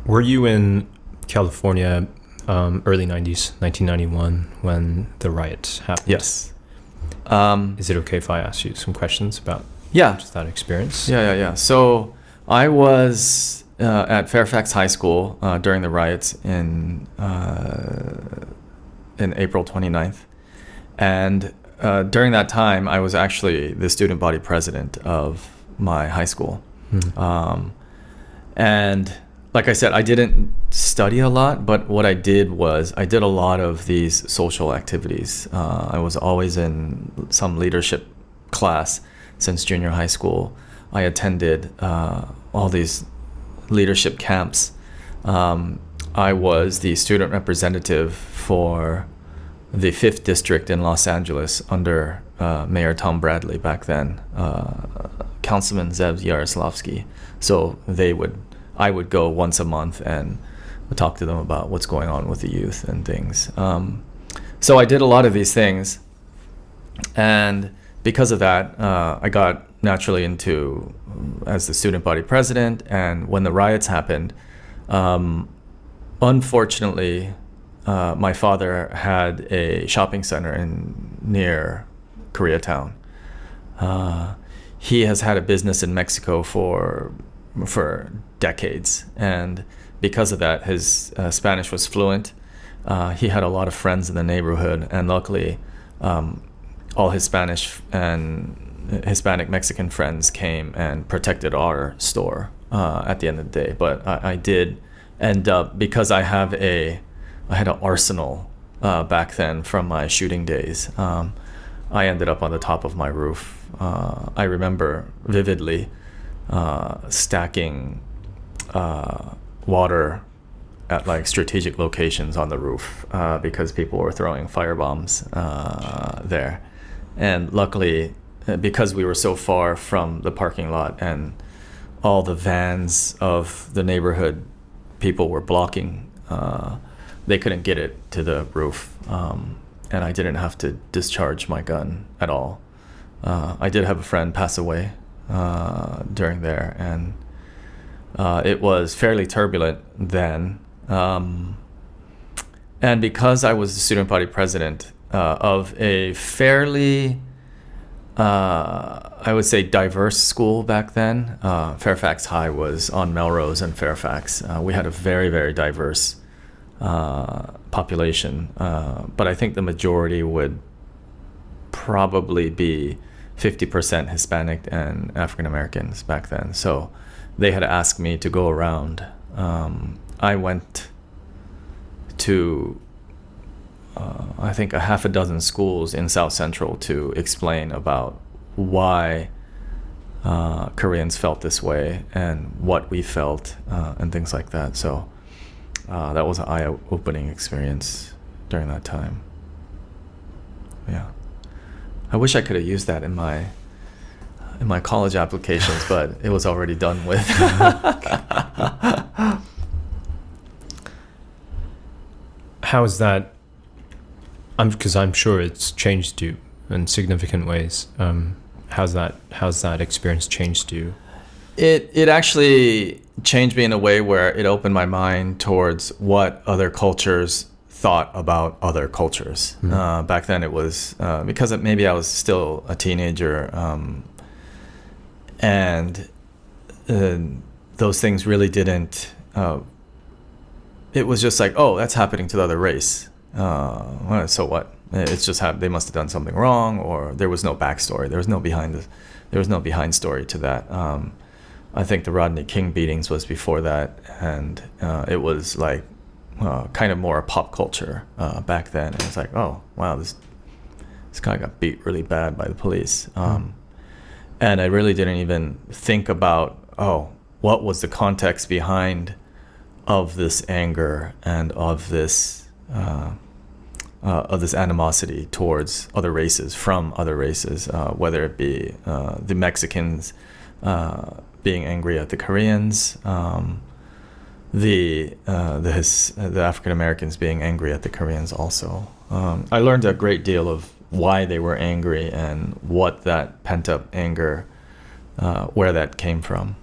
Were you in California early 90s, 1991, when the riot happened? Yes. Is it okay if I ask you some questions about just that experience? Yeah. So I was at Fairfax High School during the riots in April 29th. And during that time, I was actually the student body president of my high school. And like I said, I didn't study a lot, but what I did was I did a lot of these social activities. I was always in some leadership class since junior high school. I attended all these leadership camps. I was the student representative for the 5th District in Los Angeles under Mayor Tom Bradley back then, Councilman Zev Yaroslavsky. So I would go once a month and talk to them about what's going on with the youth and things. So I did a lot of these things, and because of that, I got naturally into as the student body president. And when the riots happened, unfortunately, my father had a shopping center near Koreatown. He has had a business in Mexico for decades, and because of that, his Spanish was fluent. He had a lot of friends in the neighborhood, and luckily, all his Spanish and Hispanic Mexican friends came and protected our store at the end of the day. But I did end up, because I had an arsenal back then from my shooting days. I ended up on the top of my roof. I remember vividly stacking water at like strategic locations on the roof because people were throwing firebombs there. And luckily, because we were so far from the parking lot and all the vans of the neighborhood people were blocking, they couldn't get it to the roof. And I didn't have to discharge my gun at all. I did have a friend pass away during there, and it was fairly turbulent then. And because I was the student body president of a fairly, I would say, diverse school back then, Fairfax High was on Melrose and Fairfax. We had a very, very diverse population, but I think the majority would probably be 50% Hispanic and African Americans back then. So they had asked me to go around. I went to I think a half a dozen schools in South Central to explain about why Koreans felt this way and what we felt and things like that. So that was an eye-opening experience during that time. Yeah, I wish I could have used that in my college applications, but it was already done with. How is that? Because I'm sure it's changed you in significant ways. How's that experience changed you? It actually changed me in a way where it opened my mind towards what other cultures thought about other cultures. Back then it was because maybe I was still a teenager, and those things really didn't. It was just like, oh, that's happening to the other race. So what? It's just they must have done something wrong, or there was no backstory. There was no behind story to that. I think the Rodney King beatings was before that, and it was like kind of more pop culture back then. And it's like, oh wow, this guy got beat really bad by the police, and I really didn't even think about what was the context behind of this anger and of this animosity towards other races, from other races, whether it be the Mexicans being angry at the Koreans, the African Americans being angry at the Koreans also. I learned a great deal of why they were angry and what that pent up anger, where that came from.